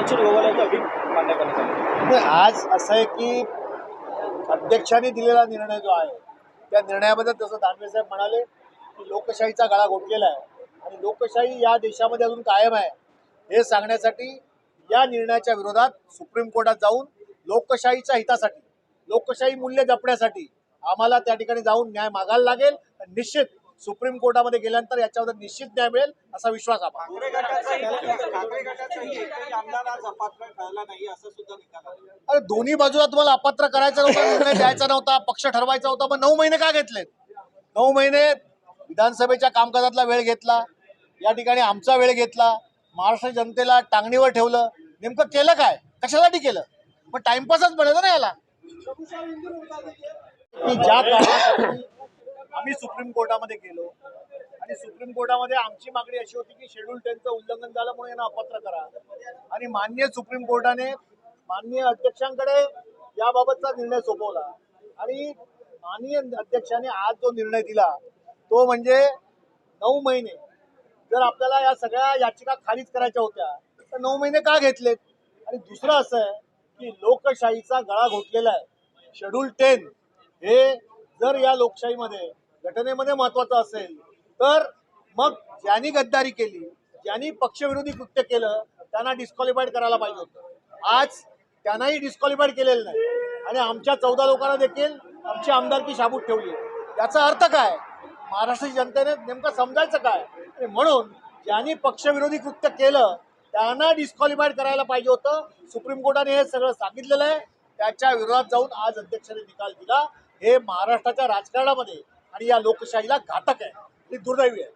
Ranjit गोवालाचा whip मान्य करण्यात आला। आज असं आहे की अध्यक्षांनी दिलेला निर्णय जो आहे त्या निर्णयाबद्दल जसं दानवे साहेब म्हणाले की लोकशाहीचा गळा घोटलेला आहे आणि लोकशाही या देशामध्ये अजून कायम आहे हे सांगण्यासाठी या निर्णयाच्या विरोधात सुप्रीम कोर्टात जाऊन लोकशाहीच्या हितासाठी लोकशाही मूल्य जपण्यासाठी आम्हाला त्या ठिकाणी जाऊन न्याय मागायला लागेल। निश्चित सुप्रीम कोर्टामध्ये गेल्यानंतर याच्याबद्दल निश्चित न्याय मिळेल असा विश्वास आम्हाला। अरे दोन्ही बाजूला तुम्हाला अपात्र करायचं नव्हतं, निर्णय द्यायचा नव्हता, पक्ष ठरवायचा होता, मग 9 महिने का घेतलेत? 9 महिने विधानसभेच्या कामकाजातला वेळ घेतला, या ठिकाणी आमचा वेळ घेतला, महाराष्ट्र जनतेला टांगणीवर ठेवलं। नेमकं केलं काय, कशासाठी केलं? मग टाइमपासच बनवलं ना याला की ज्या कारणासाठी आम्ही सुप्रीम कोर्टामध्ये गेलो आणि सुप्रीम कोर्टामध्ये आमची मागणी अशी होती की शेड्यूल 10चं उल्लंघन झालं म्हणून यांना अपात्र करा आणि माननीय सुप्रीम कोर्टाने माननीय अध्यक्षांकडे याबाबतचा निर्णय सोपवला आणि माननीय अध्यक्षांनी आज जो निर्णय दिला तो म्हणजे 9 महिने जर आपल्याला या सगळ्या याचिका खारिज करायच्या होत्या तर 9 महिने का घेतलेत? आणि दुसरं असं आहे की लोकशाहीचा गळा घोटलेला आहे। शेड्यूल 10 हे जर या लोकशाहीमध्ये घटनेमध्ये महत्वाचं असेल तर मग ज्यांनी गद्दारी केली, ज्यांनी पक्षविरोधी कृत्य केलं त्यांना डिस्क्वालिफाईड करायला पाहिजे होतं। आज त्यांनाही डिस्क्वालिफाईड केलेलं नाही आणि आमच्या 14 लोकांना देखील आमची आमदारकी शाबूत ठेवली। याचा अर्थ काय? महाराष्ट्र जनतेने नेमकं समजायचं काय? आणि म्हणून ज्यांनी पक्षविरोधी कृत्य केलं त्यांना डिस्क्वालिफाईड करायला पाहिजे होतं। सुप्रीम कोर्टाने हे सगळं सांगितलेलं आहे, त्याच्या विरोधात जाऊन आज अध्यक्षांनी निकाल दिला। हे महाराष्ट्राच्या राजकारणामध्ये आणि या लोकशाहीला घातक आहे, ही दुर्दैवी आहे।